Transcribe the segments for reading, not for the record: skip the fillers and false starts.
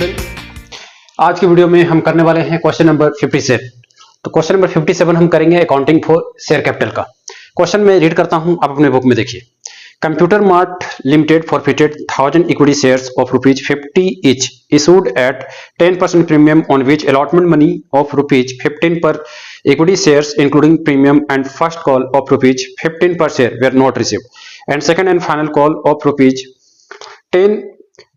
Student, आज की video में हम करने वाले हैं क्वेश्चन नंबर 57। तो क्वेश्चन नंबर 57 हम करेंगे अकाउंटिंग फॉर शेयर कैपिटल का। क्वेश्चन में रीड करता हूं, आप अपने बुक में देखिए। Computer mart limited forfeited 1000 equity shares of ₹50 each issued at 10% premium on which allotment money of ₹15 per equity shares including premium and first call of ₹15 per share were not received and second and final call of ₹10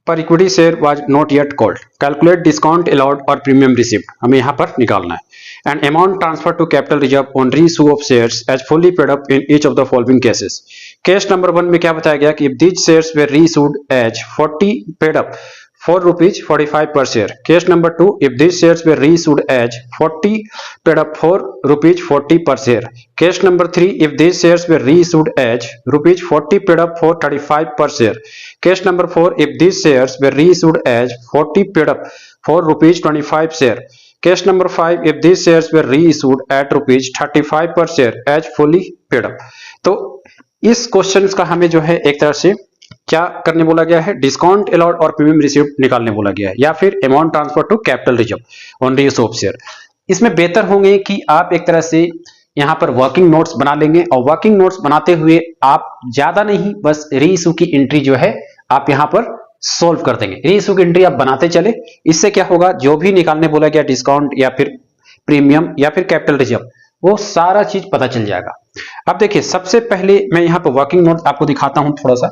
पर equity share was not yet called. Calculate discount allowed और premium received, हमें यहाँ पर निकालना है। And amount transfer to capital reserve on reissue of shares as fully paid up in each of the following cases. Case number 1 में क्या बताया गया कि if these shares were reissued as 40 paid up for ₹45 per share. Case number 2, if these shares were reissued as 40 paid up for ₹40 per share. Case number 3, if these shares were reissued as ₹40 paid up for 35 per share. Case number 4, if these shares were reissued as 40 paid up for ₹25 share. Case number 5, if these shares were reissued at ₹35 per share as fully paid up. तो इस question का हमें जो है एक तरह से क्या करने बोला गया है, डिस्काउंट अलाउड और प्रीमियम रिसीव्ड निकालने बोला गया है, या फिर amount transfer to capital reserve on reissue of share. इसमें बेहतर होंगे कि आप एक तरह से यहां पर वर्किंग नोट्स बना लेंगे, और वर्किंग नोट्स बनाते हुए आप ज्यादा नहीं बस रीइश्यू की एंट्री जो है आप यहां पर सोल्व कर देंगे। रीइश्यू की एंट्री आप बनाते चले, इससे क्या होगा, जो भी निकालने बोला गया डिस्काउंट या फिर प्रीमियम या फिर कैपिटल रिजर्व, वो सारा चीज पता चल जाएगा। अब देखिए, सबसे पहले मैं यहाँ पर वर्किंग नोट आपको दिखाता हूं थोड़ा सा।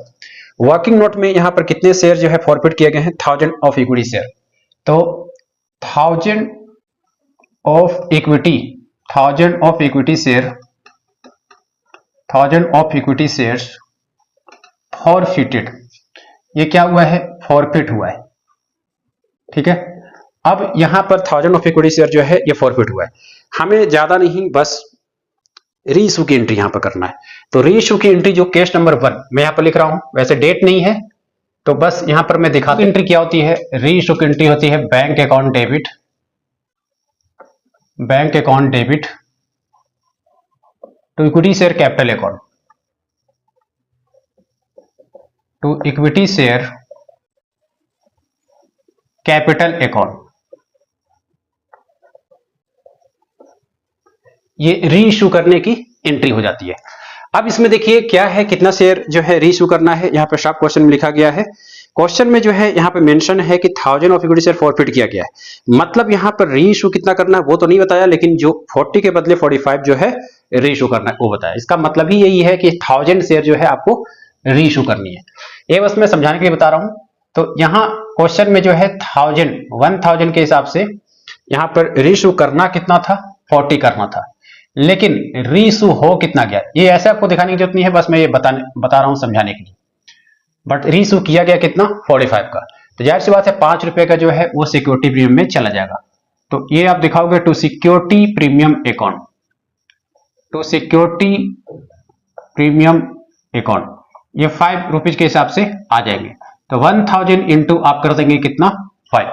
वर्किंग नोट में यहां पर कितने शेयर जो है फॉरफिट किए गए हैं, 1000 ऑफ इक्विटी शेयर। तो 1000 ऑफ इक्विटी शेयर्स फॉरफिटेड, ये क्या हुआ है, फॉरफिट हुआ है। ठीक है, अब यहां पर 1000 ऑफ इक्विटी शेयर जो है ये फॉरफिट हुआ है। हमें ज्यादा नहीं बस रीइश्यू की एंट्री यहां पर करना है। तो रीइश्यू की एंट्री जो केस नंबर 1 मैं यहां पर लिख रहा हूं, वैसे डेट नहीं है तो बस यहां पर मैं दिखा दूं। एंट्री क्या होती है, रीइश्यू की एंट्री होती है bank account debit to equity share capital account, to equity share capital account. ये रीइश्यू करने की एंट्री हो जाती है। अब इसमें देखिए क्या है, कितना शेयर जो है रीइश्यू करना है, यहाँ पे शार्प क्वेश्चन में लिखा गया है। क्वेश्चन में जो है यहाँ पे मेंशन है कि 1000 ऑफ इक्विटी शेयर फॉरफिट किया गया है। मतलब यहाँ पर रीइश्यू कितना करना है वो तो नहीं बताया, लेकिन जो 40 के बदले 45 जो है रीइश्यू करना है वो बताया। इसका मतलब ही यही है कि 1000 शेयर जो है आपको रीइश्यू करनी है। ये बस मैं समझाने के लिए बता रहा हूं। तो यहाँ क्वेश्चन में जो है 1000 के हिसाब से यहाँ पर रीइश्यू करना कितना था, 40 करना था, लेकिन रीइश्यू हो कितना गया, ये ऐसे आपको दिखाने की जरूरत नहीं है, बस मैं ये बता रहा हूं समझाने के लिए। बट रीइश्यू किया गया कितना, 45 का। तो जाहिर सी बात है 5 रुपए का जो है वो सिक्योरिटी प्रीमियम में चला जाएगा। तो ये आप दिखाओगे to security premium account, to security premium account, ये 5 रुपीज के हिसाब से आ जाएंगे। तो 1000 इंटू आप कर देंगे कितना, 5।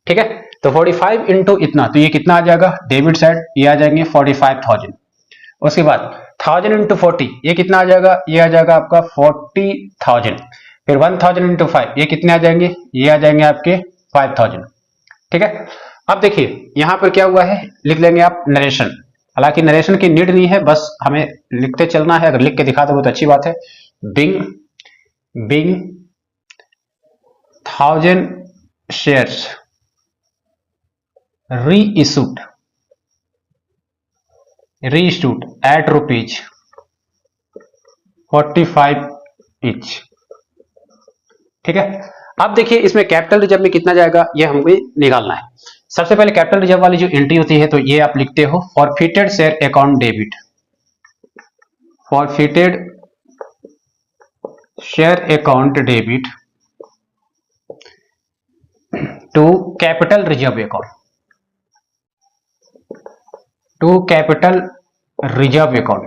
ठीक है, तो 45 इंटू इतना, तो ये कितना आ जाएगा, डेबिट साइड ये आ जाएंगे 45,000। उसके बाद 1000 इंटू 40 ये कितना आ जाएगा, ये आ जाएगा आपका 40,000। फिर 1000 इंटू 5 ये कितने आ जाएंगे, ये आ जाएंगे आपके 5000। ठीक है, अब देखिए यहां पर क्या हुआ है, लिख लेंगे आप नरेशन। हालांकि नरेशन की नीड नहीं है, बस हमें लिखते चलना है। अगर लिख के दिखा दो तो अच्छी बात है। Being 1000 shares reissued at ₹45 each। ठीक है, अब देखिए इसमें कैपिटल रिजर्व में कितना जाएगा ये हमें निकालना है। सबसे पहले कैपिटल रिजर्व वाली जो एंट्री होती है, तो ये आप लिखते हो forfeited share account debit, forfeited share account debit to capital reserve account, to capital reserve account.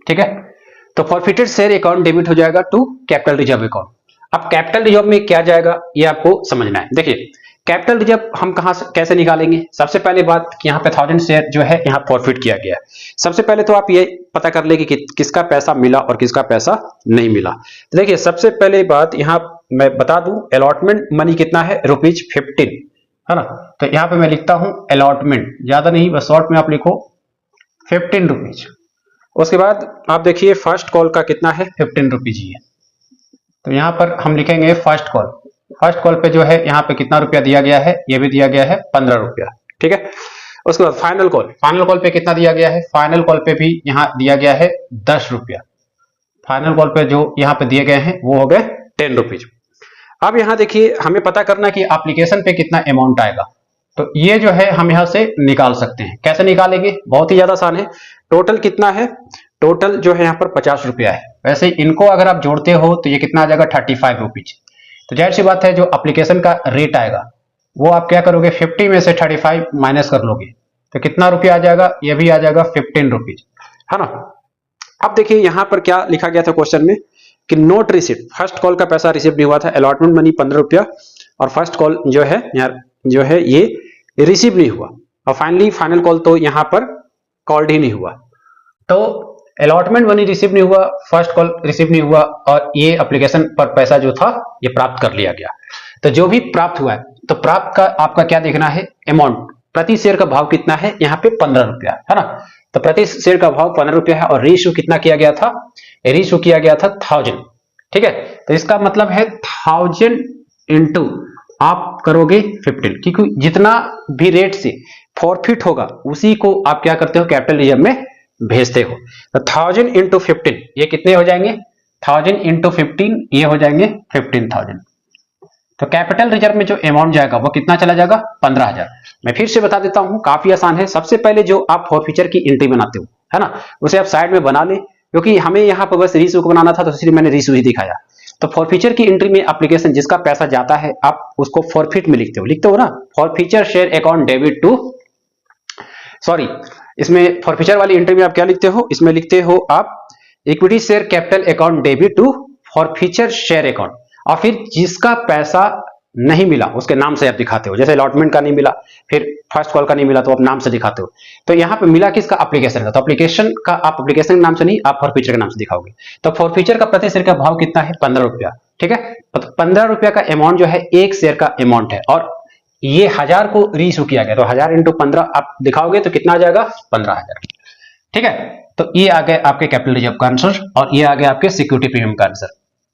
ठीक है, तो फॉरफिटेड शेयर अकाउंट डेबिट हो जाएगा टू कैपिटल रिजर्व अकाउंट। अब कैपिटल रिजर्व में क्या जाएगा ये आपको समझना है। देखिए कैपिटल रिजर्व हम कहां से कैसे निकालेंगे, सबसे पहले बात कि यहाँ पे 1000 शेयर जो है यहाँ फॉरफिट किया गया है। सबसे पहले तो आप ये पता कर ले कि किसका पैसा मिला और किसका पैसा नहीं मिला। तो देखिए सबसे पहले बात यहाँ मैं बता दूं अलॉटमेंट मनी कितना है ₹15 है ना। तो यहाँ पे मैं लिखता हूं अलॉटमेंट, ज्यादा नहीं बस शॉर्ट में आप लिखो ₹15। उसके बाद आप देखिए फर्स्ट कॉल का कितना है ₹15 ही है। तो यहाँ पर हम लिखेंगे फर्स्ट कॉल। फर्स्ट कॉल पे जो है यहाँ पे कितना रुपया दिया गया है, ये भी दिया गया है ₹15, ठीक है। उसके बाद फाइनल कॉल, फाइनल कॉल पे कितना दिया गया है, फाइनल कॉल पे भी यहाँ दिया गया है ₹10। फाइनल कॉल पे जो यहाँ पे दिए गए हैं वो हो गए ₹10। अब यहाँ देखिए हमें पता करना है कि एप्लीकेशन पे कितना अमाउंट आएगा। तो ये जो है हम यहाँ से निकाल सकते हैं। कैसे निकालेंगे, बहुत ही ज्यादा आसान है। टोटल कितना है, टोटल जो है यहाँ पर ₹50 है। वैसे इनको अगर आप जोड़ते हो तो ये कितना आ जाएगा ₹35। तो जाहिर सी बात है जो एप्लीकेशन का रेट आएगा वो आप क्या करोगे 50 में से 35 माइनस कर लोगे तो कितना रुपया आ जाएगा, ये भी आ जाएगा ₹15 है ना। अब देखिए यहाँ पर क्या लिखा गया था क्वेश्चन में कि नोट रिसीट, फर्स्ट कॉल का पैसा रिसीव नहीं हुआ था, अलॉटमेंट मनी ₹15 और फर्स्ट कॉल जो है यार जो है ये रिसीव नहीं हुआ और फाइनली फाइनल कॉल तो यहाँ पर कॉल्ड ही नहीं हुआ। तो अलॉटमेंट मनी रिसीव नहीं हुआ, फर्स्ट कॉल रिसीव नहीं हुआ और ये एप्लीकेशन पर पैसा जो था ये प्राप्त कर लिया गया। तो जो भी प्राप्त हुआ है तो प्राप्त का आपका क्या देखना है अमाउंट, प्रति शेयर का भाव कितना है, यहाँ पे ₹15 है ना। तो प्रति शेयर का भाव ₹15 है और रीइश्यू कितना किया गया था, रीइश्यू किया गया था 1000, ठीक है। तो इसका मतलब है 1000 इंटू आप करोगे 15, क्योंकि जितना भी रेट से फॉरफिट होगा उसी को आप क्या करते हो कैपिटल रिजर्व में भेजते हो। तो 1000 इंटू 15 ये कितने हो जाएंगे, 1000 इंटू 15 ये हो जाएंगे 15,000। तो कैपिटल रिजर्व में जो अमाउंट जाएगा वो कितना चला जाएगा 15,000। मैं फिर से बता देता हूं, काफी आसान है। सबसे पहले जो आप फॉरफीचर की एंट्री बनाते हो है ना, उसे आप साइड में बना ले, क्योंकि हमें यहाँ पर बस रीइश्यू को बनाना था तो इसलिए मैंने रीइश्यू ही दिखाया। तो फॉरफीचर की एंट्री में एप्लीकेशन जिसका पैसा जाता है आप उसको फॉरफिट में लिखते हो ना, forfeiture share account debit to, sorry इसमें फॉरफीचर वाली एंट्री में आप क्या लिखते हो, इसमें लिखते हो आप equity share capital account debit to forfeiture share account, और फिर जिसका पैसा नहीं मिला उसके नाम से आप दिखाते हो। जैसे अलॉटमेंट का नहीं मिला, फिर फर्स्ट कॉल का नहीं मिला तो आप नाम से दिखाते हो। तो यहाँ पे मिला किसका, एप्लीकेशन का, तो एप्लीकेशन का आप एप्लीकेशन के नाम से नहीं, आप फॉरफीचर के नाम से दिखाओगे। तो फॉरफीचर का प्रति शेयर का भाव कितना है ₹15, ठीक है। तो ₹15 का अमाउंट जो है एक शेयर का अमाउंट है और ये 1000 को रीइश्यू किया गया, तो 1000 इंटू 15 आप दिखाओगे तो कितना आ जाएगा 15,000, ठीक है। तो ये आ गए आपके कैपिटल रिजर्व का आंसर और ये आ गया आपके सिक्योरिटी प्रीमियम का आंसर,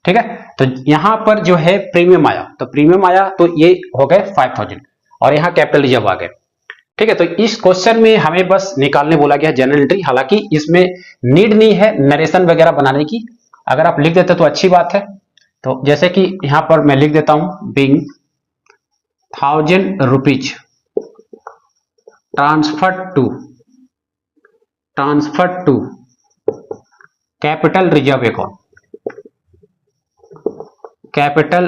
ठीक है। तो यहां पर जो है प्रीमियम आया, तो प्रीमियम आया तो ये हो गए 5000 और यहाँ कैपिटल रिजर्व आ गए, ठीक है। तो इस क्वेश्चन में हमें बस निकालने बोला गया जनरल एंट्री, हालांकि इसमें नीड नहीं है नरेशन वगैरह बनाने की, अगर आप लिख देते तो अच्छी बात है। तो जैसे कि यहां पर मैं लिख देता हूं being ₹1000 transfer to capital reserve account, capital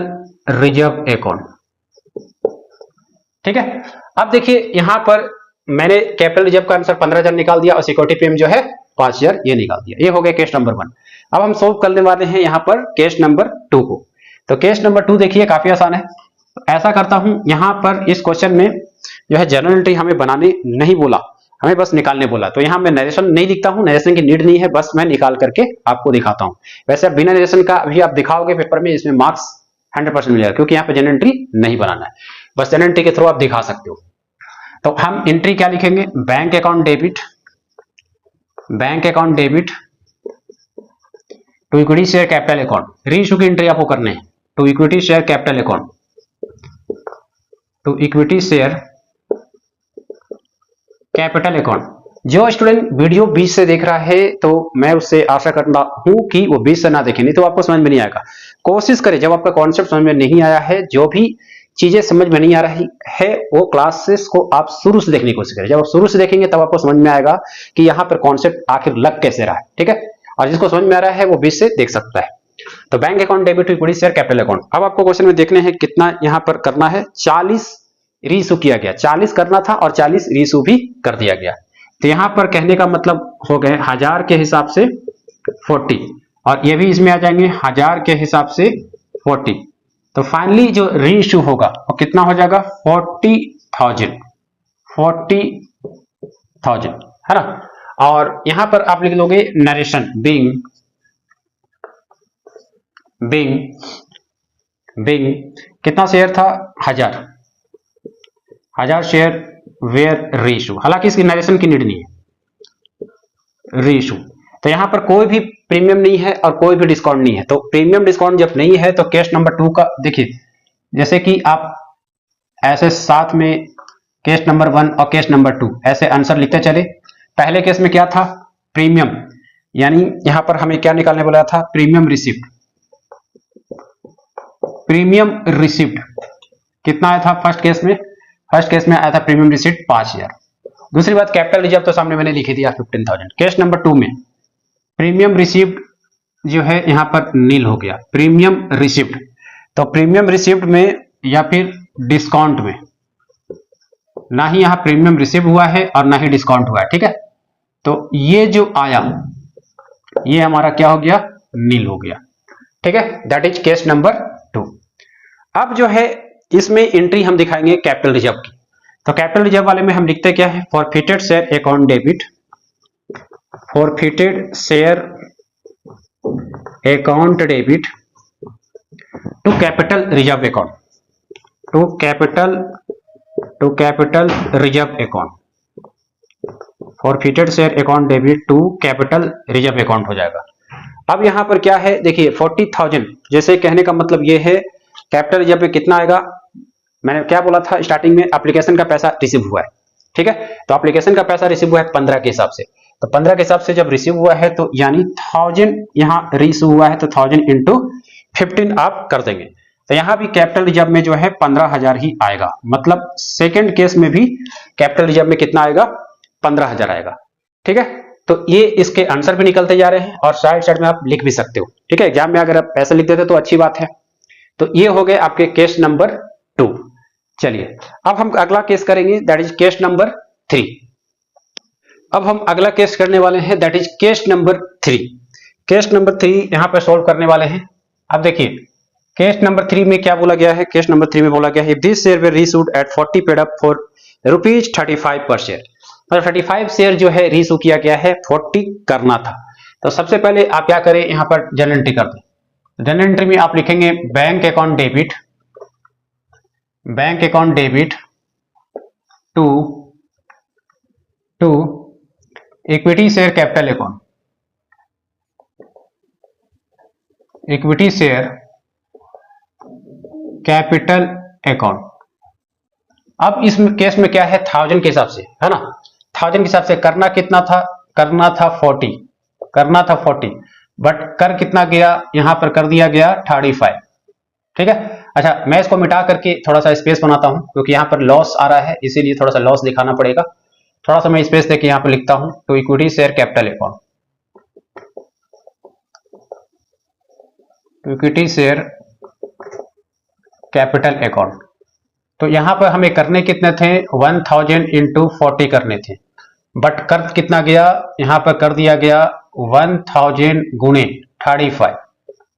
reserve account, ठीक है। अब देखिए यहां पर मैंने कैपिटल रिजर्व का आंसर 15,000 निकाल दिया और सिक्योरिटी प्रीमियम जो है 5,000 ये निकाल दिया। ये हो गया केस नंबर 1। अब हम सोल्व करने वाले हैं यहां पर केस नंबर 2 को। तो केस नंबर 2 देखिए काफी आसान है। ऐसा करता हूं, यहां पर इस क्वेश्चन में जो है जनरल एंट्री हमें बनाने नहीं बोला, हमें बस निकालने बोला। तो यहां मैं नरेशन नहीं लिखता हूं, नरेशन की नीड नहीं है, बस मैं निकाल करके आपको दिखाता हूं। वैसे आप बिना नरेशन का भी आप दिखाओगे पेपर में, इसमें मार्क्स 100% मिलेगा, क्योंकि यहाँ पे जनरल एंट्री नहीं बनाना है, बस जनरल एंट्री के थ्रू आप दिखा सकते हो। तो हम एंट्री क्या लिखेंगे, bank account debit to equity share capital account, reissue की एंट्री आपको करने हैं, to equity share capital account, to equity share capital account. जो स्टूडेंट वीडियो 20 से देख रहा है तो मैं उससे आशा करता हूं कि वो 20 से ना देखे, नहीं तो आपको समझ में नहीं आएगा। कोशिश करें, जब आपका कॉन्सेप्ट समझ में नहीं आया है, जो भी चीजें समझ में नहीं आ रही है, वो क्लासेस को आप शुरू से देखने की कोशिश करें। जब आप शुरू से देखेंगे तब आपको समझ में आएगा कि यहाँ पर कॉन्सेप्ट आखिर लग कैसे रहा है, ठीक है। और जिसको समझ में आ रहा है वो 20 से देख सकता है। तो bank account debit to equity share capital account. अब आपको क्वेश्चन में देखने हैं कितना यहाँ पर करना है। 40 रीइश्यू किया गया, 40 करना था और 40 रीइश्यू भी कर दिया गया। तो यहां पर कहने का मतलब हो गए 1000 के हिसाब से 40 और ये भी इसमें आ जाएंगे 1000 के हिसाब से 40। तो फाइनली जो रीइश्यू होगा वो कितना हो जाएगा 40,000 है ना। और यहां पर आप लिख लोगे नरेशन बीइंग बिंग कितना शेयर था 1000 शेयर वेयर रीइशू, हालांकि इसकी नरेशन की नीड नहीं है, रीइशू। तो यहां पर कोई भी प्रीमियम नहीं है और कोई भी डिस्काउंट नहीं है, तो प्रीमियम डिस्काउंट जब नहीं है तो केस नंबर 2 का देखिए, जैसे कि आप ऐसे साथ में केस नंबर 1 और केस नंबर 2 ऐसे आंसर लिखते चले। पहले केस में क्या था, प्रीमियम, यानी यहां पर हमें क्या निकालने बोला था, प्रीमियम रिसिप्ट। प्रीमियम रिसिप्ट कितना आया था फर्स्ट केस में, फर्स्ट केस में आया था प्रीमियम रिसिप्ट 5000। दूसरी बात कैपिटल रिजर्व तो सामने मैंने लिखी दिया 15000। केस नंबर 2 में प्रीमियम रिसिप्ट जो है यहां पर नील हो गया, प्रीमियम रिसिप्ट। तो प्रीमियम रिसिप्ट में या फिर डिस्काउंट में, ना ही यहां प्रीमियम रिसिप्ट हुआ है और ना ही डिस्काउंट हुआ है, ठीक है। तो ये जो आया ये हमारा क्या हो गया, नील हो गया, ठीक है। That is case number 2। अब जो है इसमें एंट्री हम दिखाएंगे कैपिटल रिजर्व की। तो कैपिटल रिजर्व वाले में हम लिखते क्या है, forfeited share account debit, forfeited share account debit to capital reserve account, to capital reserve account, forfeited share account debit to capital reserve account हो जाएगा। अब यहां पर क्या है देखिए 40,000, जैसे कहने का मतलब ये है कैपिटल रिजर्व में कितना आएगा, मैंने क्या बोला था स्टार्टिंग में, एप्लीकेशन का पैसा रिसीव हुआ है, ठीक है। तो एप्लीकेशन का पैसा रिसीव हुआ है 15 के हिसाब से, तो 15 के हिसाब से जब रिसीव हुआ है तो यानी 1000 यहां रिसीव हुआ है, तो 1000 इंटू 15 आप कर देंगे। तो यहां भी कैपिटल रिजर्व में जो है 15,000 ही आएगा, मतलब सेकेंड केस में भी कैपिटल रिजर्व में कितना आएगा, 15,000 आएगा, ठीक है। तो ये इसके आंसर भी निकलते जा रहे हैं और साइड साइड में आप लिख भी सकते हो, ठीक है। एग्जाम में अगर आप ऐसे लिख देते तो अच्छी बात है। तो ये हो गए आपके केस नंबर 2। चलिए अब हम अगला केस करेंगे, दैट इज केस नंबर 3। अब हम अगला केस करने वाले हैं, that is case number 3। Case number 3 यहां पर सॉल्व करने वाले हैं। अब देखिए केस नंबर 3 में क्या बोला गया है, केस नंबर 3 में बोला गया है this share were reissued at 40 paid up for ₹35 per share, मतलब 35 शेयर जो है रीइश्यू किया गया है, 40 करना था। तो सबसे पहले आप क्या करें, यहां पर जर्नल एंट्री कर दें। जर्नल एंट्री में आप लिखेंगे bank account debit, bank account debit to equity share capital account, equity share capital account. अब इस केस में क्या है, 1000 के हिसाब से है ना, 1000 के हिसाब से करना कितना था, करना था 40, करना था 40, बट कर कितना गया, यहां पर कर दिया गया 35, ठीक है। अच्छा मैं इसको मिटा करके थोड़ा सा स्पेस बनाता हूं, क्योंकि यहां पर लॉस आ रहा है इसीलिए थोड़ा सा लॉस दिखाना पड़ेगा। थोड़ा सा मैं स्पेस देके यहां पर लिखता हूं, तो equity share capital account, equity share capital account. तो यहां पर हमें करने कितने थे, 1000 इंटू 40 करने थे, बट कर कितना गया, यहां पर कर दिया गया 1000 गुणे 35,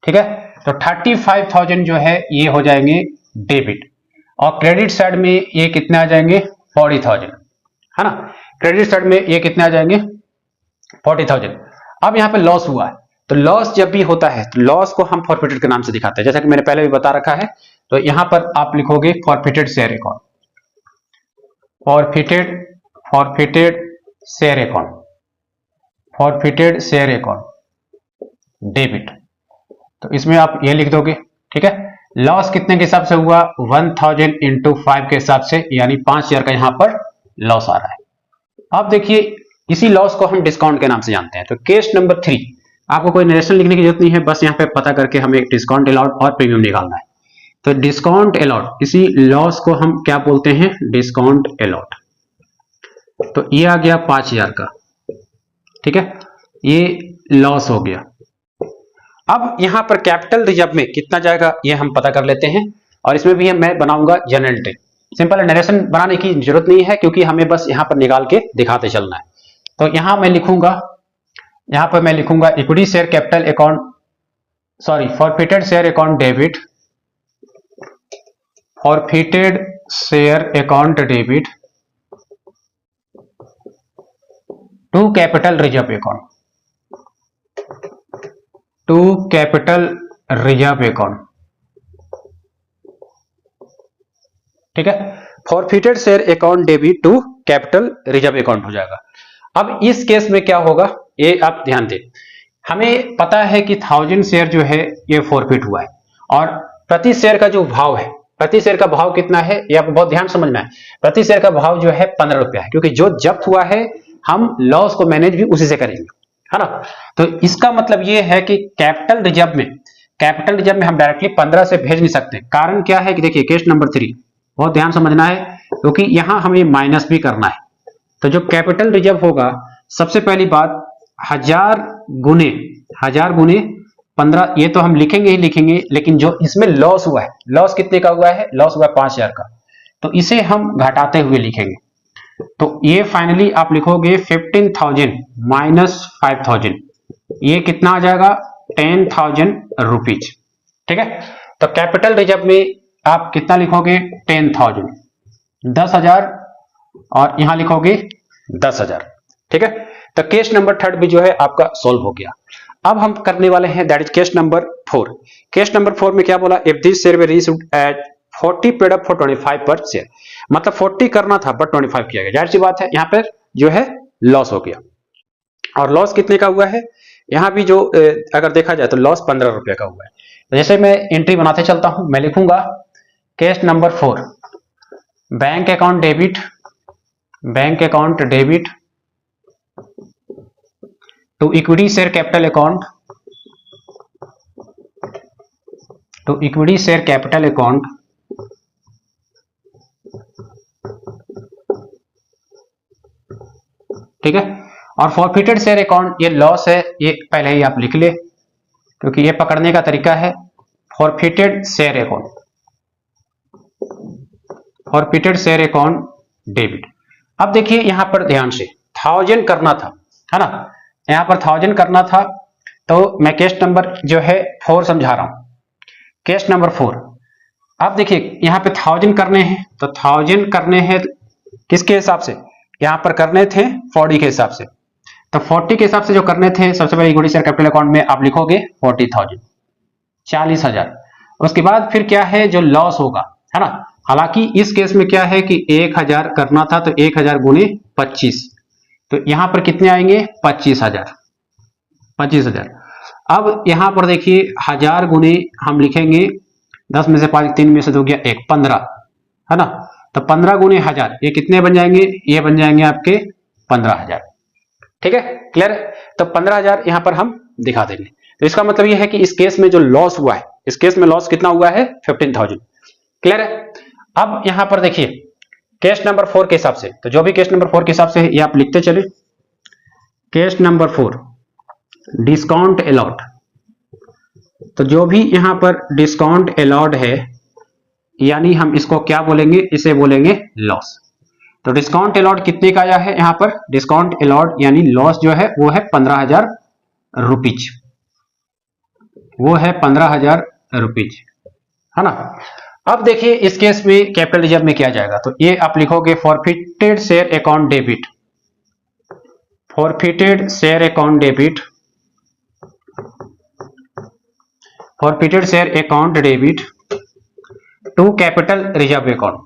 ठीक है। तो 35,000 जो है ये हो जाएंगे डेबिट, और क्रेडिट साइड में ये कितने आ जाएंगे 40,000, है ना। क्रेडिट साइड में ये कितने आ जाएंगे 40,000। अब यहाँ पे लॉस हुआ है, तो लॉस जब भी होता है तो लॉस को हम फॉरफिटेड के नाम से दिखाते हैं, जैसा कि मैंने पहले भी बता रखा है। तो यहां पर आप लिखोगे forfeited share account, forfeited share account, forfeited share account debit. तो इसमें आप ये लिख दोगे, ठीक है। लॉस कितने के हिसाब से हुआ, 1000 इंटू 5 के हिसाब से, यानी 5000 का यहां पर लॉस आ रहा है। अब देखिए इसी लॉस को हम डिस्काउंट के नाम से जानते हैं। तो केस नंबर 3 आपको कोई नरेशन लिखने की जरूरत नहीं है, बस यहाँ पे पता करके हमें डिस्काउंट अलाउड और प्रीमियम निकालना है। तो डिस्काउंट अलाउड, इसी लॉस को हम क्या बोलते हैं, डिस्काउंट अलाउड। तो ये आ गया 5000 का, ठीक है, ये लॉस हो गया। अब यहां पर कैपिटल रिजर्व में कितना जाएगा ये हम पता कर लेते हैं, और इसमें भी मैं बनाऊंगा जर्नल एंट्री। सिंपल नरेशन बनाने की जरूरत नहीं है, क्योंकि हमें बस यहां पर निकाल के दिखाते चलना है। तो यहां मैं लिखूंगा, यहां पर मैं लिखूंगा equity share capital account, sorry forfeited share account debit, forfeited share account debit to capital reserve account, to capital reserve account, ठीक है। Forfeited share account debit to capital reserve account हो जाएगा। अब इस केस में क्या होगा ये आप ध्यान दें। हमें पता है कि 1000 शेयर जो है ये फॉरफिट हुआ है और प्रति शेयर का जो भाव है, प्रति शेयर का भाव कितना है ये आपको बहुत ध्यान समझना है। प्रति शेयर का भाव जो है 15 रुपया है, क्योंकि जो जब्त हुआ है हम लॉस को मैनेज भी उसी से करेंगे, है ना। तो इसका मतलब ये है कि कैपिटल रिजर्व में हम डायरेक्टली 15 से भेज नहीं सकते। कारण क्या है कि देखिए केस नंबर 3 बहुत ध्यान समझना है, क्योंकि यहां हमें माइनस भी करना है। तो जो कैपिटल रिजर्व होगा, सबसे पहली बात 1000 गुने 15, ये तो हम लिखेंगे ही लिखेंगे, लेकिन जो इसमें लॉस हुआ है, लॉस कितने का हुआ है, लॉस हुआ है 5000 का, तो इसे हम घटाते हुए लिखेंगे। तो ये फाइनली आप लिखोगे 15,000 माइनस 5,000, ये कितना आ जाएगा 10,000 रुपीज। ठीक है। तो कैपिटल रिजर्व में आप कितना लिखोगे 10,000, 10,000 और यहां लिखोगे 10,000। ठीक है। तो केस नंबर 3 भी जो है आपका सोल्व हो गया। अब हम करने वाले हैं that is case number 4। Case number 4 में क्या बोला, if this share were reissued at 40 paid up for 25 per share, मतलब 40 करना था बट 25 किया गया। जाहिर सी बात है यहां पर जो है लॉस हो गया। और लॉस कितने का हुआ है, यहां भी जो अगर देखा जाए तो लॉस 15 रुपए का हुआ है। तो जैसे मैं एंट्री बनाते चलता हूं, मैं लिखूंगा case number 4 bank account debit to equity share capital account ठीक है। और फॉरफिटेड शेयर अकाउंट ये लॉस है, ये पहले ही आप लिख ले क्योंकि ये पकड़ने का तरीका है। Forfeited share account debit. अब देखिए यहां पर ध्यान से 1000 करना था, है ना, यहां पर 1000 करना था। तो मैं केस नंबर जो है 4 समझा रहा हूं। केस नंबर 4, अब देखिए यहां पे 1000 करने हैं, तो 1000 करने हैं किसके हिसाब से, यहां पर करने थे 40 के हिसाब से। तो 40 के हिसाब से जो करने थे, सबसे पहले इक्विटी शेयर कैपिटल अकाउंट में आप लिखोगे 40,000, 40,000। उसके बाद फिर क्या है जो लॉस होगा, है ना। हालांकि इस केस में क्या है कि 1000 करना था, तो 1000 गुने 25, तो यहां पर कितने आएंगे 25,000। अब यहां पर देखिए 1000 गुने हम लिखेंगे 10 में से 5, 3 में से 2 गया 1, 15, है ना। तो 15 गुने 1000 ये कितने बन जाएंगे, ये बन जाएंगे आपके 15,000। ठीक है, क्लियर है। तो 15,000 यहां पर हम दिखा देंगे। तो इसका मतलब ये है कि इस केस में जो लॉस हुआ है, इस केस में लॉस कितना हुआ है 15,000। क्लियर है। अब यहां पर देखिए केस नंबर 4 के हिसाब से, तो जो भी केस नंबर 4 के हिसाब से ये आप लिखते चले। केस नंबर 4 डिस्काउंट अलाउड, तो जो भी यहां पर डिस्काउंट अलाउड है यानी हम इसको क्या बोलेंगे, इसे बोलेंगे लॉस। तो डिस्काउंट अलाउड कितने का आया है, यहां पर डिस्काउंट अलाउड यानी लॉस जो है वो है 15,000 रुपीज, वो है 15,000 रुपीज, है ना। अब देखिए इस केस में कैपिटल रिजर्व में क्या जाएगा, तो ये आप लिखोगे forfeited share account debit, forfeited share account debit to capital reserve account,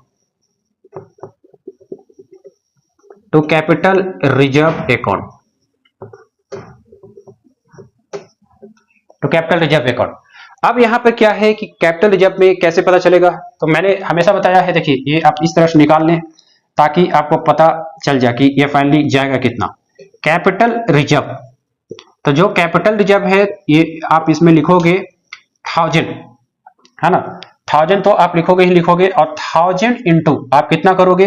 to capital reserve account. अब यहां पर क्या है कि कैपिटल रिजर्व में कैसे पता चलेगा, तो मैंने हमेशा बताया है, देखिए ये आप इस तरह से निकाल लें ताकि आपको पता चल जाए कि ये फाइनली जाएगा कितना। कैपिटल रिजर्व, तो जो कैपिटल रिजर्व है ये आप इसमें लिखोगे 1000, है ना। 1000 तो आप लिखोगे ही लिखोगे, और 1000 इंटू आप कितना करोगे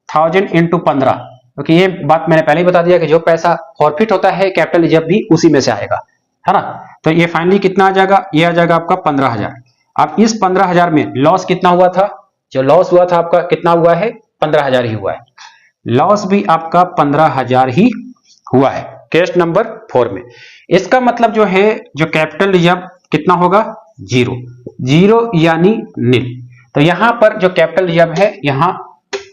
1000 इंटू 15, क्योंकि ये बात मैंने पहले ही बता दिया कि जो पैसा फॉरफिट होता है कैपिटल रिजर्व भी उसी में से आएगा, है ना। तो ये फाइनली कितना आ जाएगा, ये आ जाएगा आपका 15,000। अब इस 15,000 में लॉस कितना हुआ था, जो लॉस हुआ था आपका कितना हुआ है 15,000 ही हुआ है, लॉस भी आपका 15,000 ही हुआ है केस नंबर 4 में। इसका मतलब जो है जो कैपिटल रिजर्व कितना होगा 0 यानी नील। तो यहां पर जो कैपिटल रिजर्व है यहां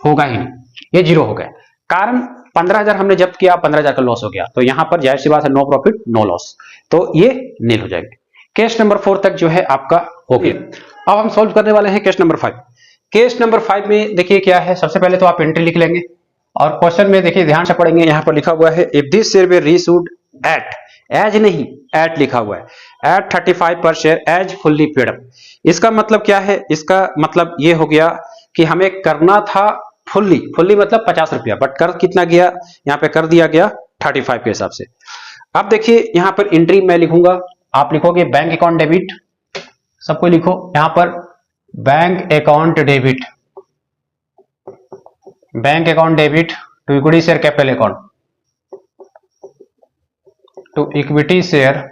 होगा ही नहीं, ये 0 हो गया। कारण 15,000 हमने जब्त किया, 15,000 का लॉस हो गया, तो यहां पर जाहिर सी बात है नो प्रॉफिट नो लॉस, तो ये नील हो जाएगा। केस नंबर 4 तक जो है आपका हो गया। अब हम सॉल्व करने वाले हैं केस नंबर 5। केस नंबर 5 में देखिए क्या है, सबसे पहले तो आप एंट्री लिख लेंगे और क्वेश्चन में देखिए ध्यान से पढ़ेंगे, यहाँ पर लिखा हुआ है if this share were reissued at, as नहीं एट लिखा हुआ है, at 35 per share as fully paid up. इसका मतलब क्या है, इसका मतलब ये हो गया कि हमें करना था फुल्ली, फुल्ली मतलब 50 रुपया, बट कर कितना गया, यहाँ पे कर दिया गया 35 के हिसाब से। अब देखिए यहाँ पर एंट्री मैं लिखूंगा, आप लिखोगे बैंक अकाउंट डेबिट, सबको लिखो यहाँ पर bank account debit, bank account debit to equity share capital account, to equity share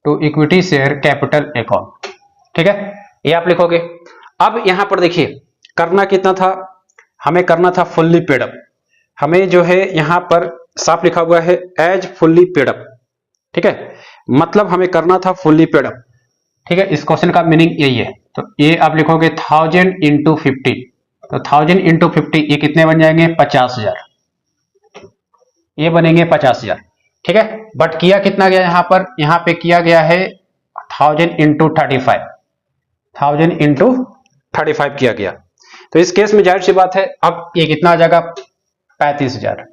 to equity share capital account, ठीक है, ये आप लिखोगे। अब यहां पर देखिए करना कितना था, हमें करना था फुल्ली पेड अप, हमें जो है यहां पर साफ लिखा हुआ है एज फुल्ली पेड अप, ठीक है, मतलब हमें करना था फुल्ली पेड अप, ठीक है। इस क्वेश्चन का मीनिंग यही है, तो ये आप लिखोगे 1000 इंटू 50, तो 1000 इंटू 50 ये कितने बन जाएंगे 50,000, ये बनेंगे 50,000, ठीक है। बट किया कितना गया यहाँ पर, यहाँ पे किया गया है 1000 इंटू 35, 1000 इंटू 35 किया गया, तो इस केस में जाहिर सी बात है अब ये कितना आ जाएगा 35,000।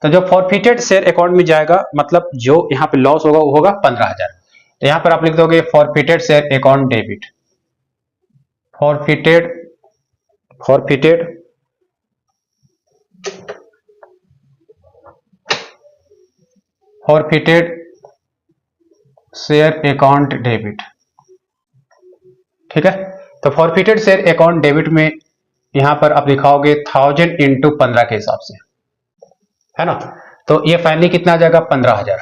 तो जो फॉरफिटेड शेयर अकाउंट में जाएगा, मतलब जो यहाँ पे लॉस होगा वो होगा 15,000। तो यहाँ पर आप लिख दोगे forfeited share account debit, forfeited share account debit, ठीक है। तो फॉरफिटेड शेयर अकाउंट डेबिट में यहां पर आप लिखाओगे 1000 इंटू 15 के हिसाब से, है ना, तो ये फाइनली कितना आ जाएगा 15,000,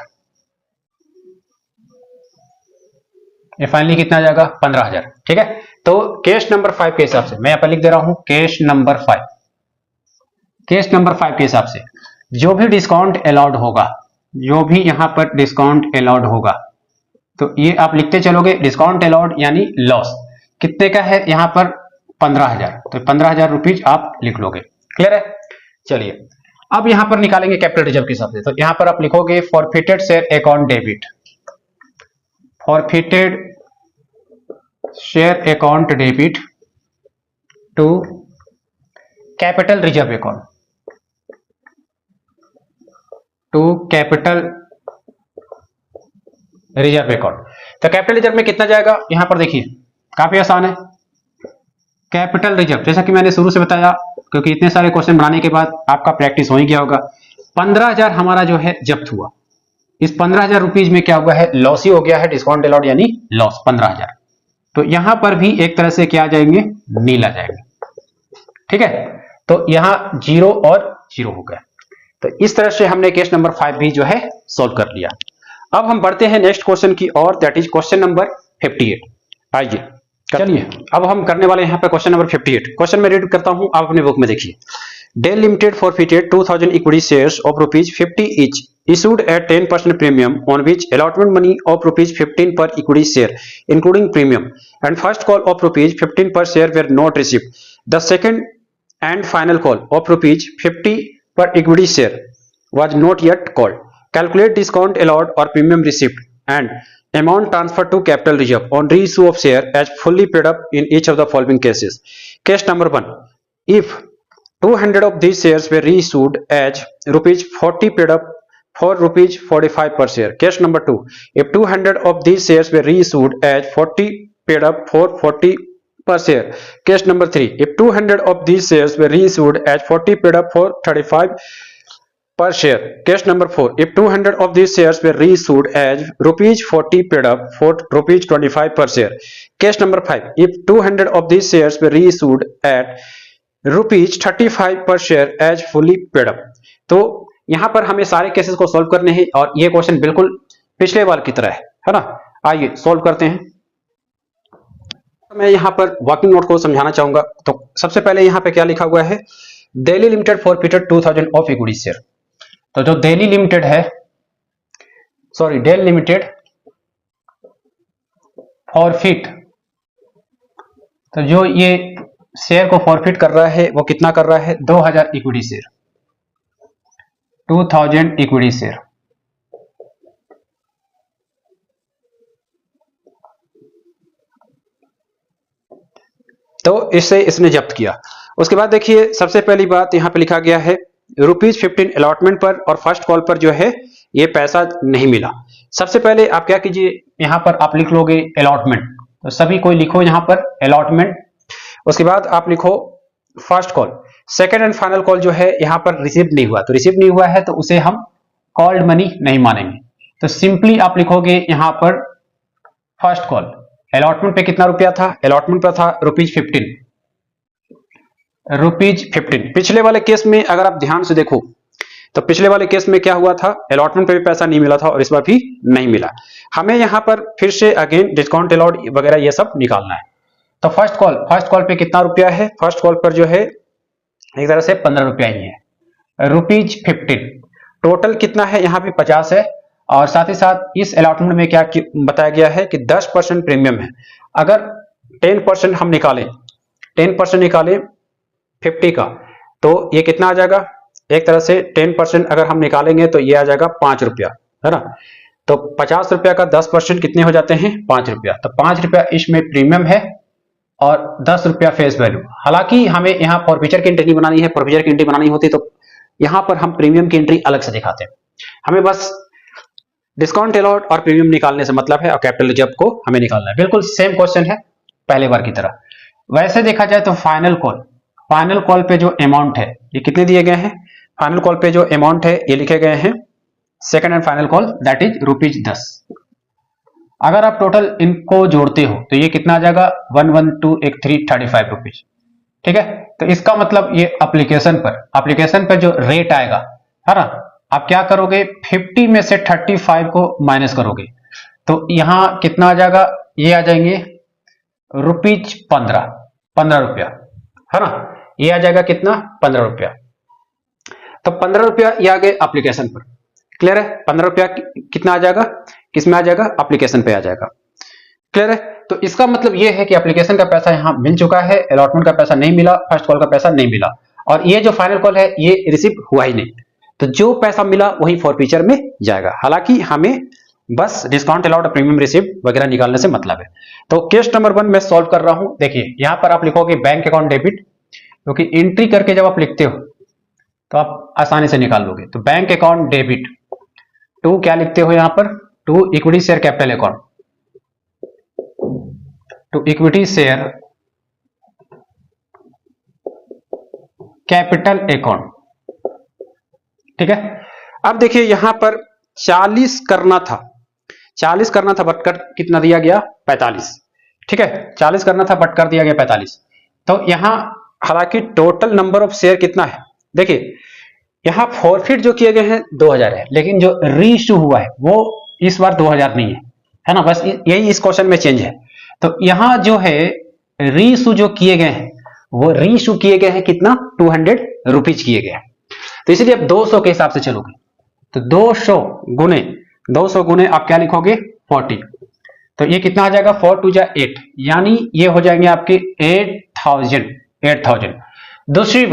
ये फाइनली कितना आ जाएगा 15,000, ठीक है। तो केस नंबर 5 के हिसाब से मैं यहाँ पर लिख दे रहा हूं केस नंबर 5, केस नंबर 5 के हिसाब से जो भी डिस्काउंट अलाउड होगा, जो भी यहां पर डिस्काउंट अलाउड होगा, तो ये आप लिखते चलोगे डिस्काउंट अलाउड यानी लॉस कितने का है यहाँ पर 15,000, तो 15,000 रुपीज आप लिख लोगे, क्लियर है। चलिए अब यहां पर निकालेंगे कैपिटल रिजर्व के हिसाब से, तो यहां पर आप लिखोगे forfeited share account debit, forfeited share account debit to capital reserve account, to capital reserve account. तो कैपिटल रिजर्व में कितना जाएगा, यहां पर देखिए काफी आसान है, कैपिटल रिजर्व जैसा कि मैंने शुरू से बताया, क्योंकि इतने सारे क्वेश्चन बनाने के बाद आपका प्रैक्टिस हो ही गया होगा। 15,000 हमारा जो है जब्त हुआ, इस 15,000 रुपीज में क्या हुआ है लॉस ही हो गया है, डिस्काउंट अलाउड यानी लॉस 15,000, तो यहां पर भी एक तरह से क्या आ जाएंगे नील आ जाएंगे, ठीक है। तो यहां 0 और 0 हो गया, तो इस तरह से हमने केस नंबर 5 भी जो है सॉल्व कर लिया। अब हम बढ़ते हैं नेक्स्ट क्वेश्चन की और, दैट इज क्वेश्चन नंबर 58। आइए चलिए अब हम करने वाले हैं यहाँ पर क्वेश्चन नंबर 58। क्वेश्चन में रीड करता हूं, आप अपने बुक में देखिए। Dell limited forfeited 2000 equity shares of ₹50 each issued at 10% premium on which allotment money of ₹15 per equity share including premium and first call of ₹15 per share were not received. The second and final call of ₹50 per equity share was not yet called. Calculate discount allowed or premium received and amount transferred to capital reserve on reissue of share as fully paid up in each of the following cases. Case number 1. If 200 of these shares were reissued as ₹40 paid up for ₹45 per share. Case number 2. If 200 of these shares were reissued as 40 paid up for 40 per share. Case number 3. If 200 of these shares were reissued as 40 paid up for 35 per share. Case number 4. If 200 of these shares were reissued as ₹40 paid up for ₹25 per share. Case number 5. If 200 of these shares were reissued at ₹35 per share as fully paid up. तो यहां पर हमें सारे cases को solve करने हैं और ये क्वेश्चन बिल्कुल पिछले बार की तरह है ना। आइए सॉल्व करते हैं। मैं यहां पर वर्किंग नोट को समझाना चाहूंगा। तो सबसे पहले यहां पे क्या लिखा हुआ है, Delhi limited forfeited 2000 of equity share. तो जो दिल्ली लिमिटेड है, सॉरी डेल लिमिटेड फॉरफिट, तो जो ये शेयर को फॉरफिट कर रहा है वो कितना कर रहा है 2000 इक्विटी शेयर, 2000 इक्विटी शेयर। तो इससे इसने जब्त किया। उसके बाद देखिए सबसे पहली बात यहाँ पे लिखा गया है ₹15 अलॉटमेंट पर और फर्स्ट कॉल पर जो है ये पैसा नहीं मिला। सबसे पहले आप क्या कीजिए, यहाँ पर आप लिख लोगे अलॉटमेंट, तो सभी कोई लिखो यहाँ पर अलॉटमेंट। उसके बाद आप लिखो first call. Second and final call जो है यहाँ पर रिसीव नहीं हुआ, तो रिसीव नहीं हुआ है तो उसे हम कॉल्ड मनी नहीं मानेंगे। तो सिंपली आप लिखोगे यहाँ पर फर्स्ट कॉल। अलॉटमेंट पे कितना रुपया था, अलॉटमेंट पर था ₹15। ₹15। पिछले वाले केस में अगर आप ध्यान से देखो तो पिछले वाले केस में क्या हुआ था, अलॉटमेंट पे भी पैसा नहीं मिला था और इस बार भी नहीं मिला। हमें यहाँ पर फिर से अगेन डिस्काउंट अलाउड वगैरह ये सब निकालना है। तो फर्स्ट कॉल पे कितना रुपया है, फर्स्ट कॉल पर जो है एक तरह से 15 रुपया ही है, ₹15। टोटल कितना है, यहाँ पे 50 है। और साथ ही साथ इस अलॉटमेंट में क्या बताया गया है कि 10% प्रीमियम है। अगर 10% हम निकालें, 10% निकालें 50 का, तो ये कितना आ जाएगा, एक तरह से 10% अगर हम निकालेंगे तो ये आ जाएगा 5 रुपया, है ना। तो 50 रुपया का 10% कितने हो जाते हैं, 5 रुपया। तो 5 रुपया इसमें प्रीमियम है और 10 रुपया फेस वैल्यू। हालांकि हमें यहाँ फॉरफीचर की एंट्री बनानी है, फॉरफीचर की एंट्री बनानी होती तो यहाँ पर हम प्रीमियम की एंट्री अलग से दिखाते हैं। हमें बस डिस्काउंट अलाउड और प्रीमियम निकालने से मतलब है और कैपिटल रिजर्व को हमें निकालना है। बिल्कुल सेम क्वेश्चन है पहले बार की तरह। वैसे देखा जाए तो फाइनल कॉल पे जो अमाउंट है ये कितने दिए गए हैं, फाइनल कॉल पे जो अमाउंट है ये लिखे गए हैं second and final call that is ₹10। अगर आप टोटल इनको जोड़ते हो तो ये कितना आ जाएगा, 1121335 रुपीज। ठीक है, तो इसका मतलब ये एप्लीकेशन पर जो रेट आएगा, है ना, आप क्या करोगे 50 में से 35 को माइनस करोगे तो यहां कितना आ जाएगा, ये आ जाएंगे ₹15 रुपया, है ना। ये आ जाएगा कितना, 15 रुपया। तो 15 रुपया ये आ गए एप्लीकेशन पर। क्लियर है, 15 रुपया कितना आ जाएगा, किसमें आ जाएगा, एप्लीकेशन पे आ जाएगा। क्लियर है, तो इसका मतलब ये है कि एप्लीकेशन का पैसा यहां मिल चुका है, अलॉटमेंट का पैसा नहीं मिला, फर्स्ट कॉल का पैसा नहीं मिला और ये जो फाइनल कॉल है ये रिसीव हुआ ही नहीं। तो जो पैसा मिला वही फॉरफीचर में जाएगा। हालांकि हमें बस डिस्काउंट अलाउड प्रीमियम रिसीव वगैरह निकालने से मतलब है। तो केस नंबर 1 मैं सॉल्व कर रहा हूं। देखिए यहां पर आप लिखोगे बैंक अकाउंट डेबिट, क्योंकि एंट्री करके जब आप लिखते हो तो आप आसानी से निकाल लोगे। तो बैंक अकाउंट डेबिट टू क्या लिखते हो यहां पर, to equity share capital account, to equity share capital account. ठीक है, अब देखिए यहां पर 40 करना था बट कर कितना दिया गया, 45। ठीक है, 40 करना था बट कर दिया गया 45। तो यहां हालांकि टोटल नंबर ऑफ शेयर कितना है, देखिए यहां फॉरफिट जो किए गए हैं 2000 है, लेकिन जो रीइश्यू हुआ है वो इस बार 2000 नहीं है ना, बस यही इस क्वेश्चन में चेंज है। तो यहां जो है रीइश्यू जो किए गए हैं वो रीइश्यू किए गए हैं कितना, 200 रुपीज किए गए हैं। तो इसलिए आप 200 के हिसाब से चलोगे तो 200 गुने आप क्या लिखोगे, 40। तो ये कितना आ जाएगा, 4 2 जा 8, यानी ये हो जाएंगे आपके 8000। दूसरी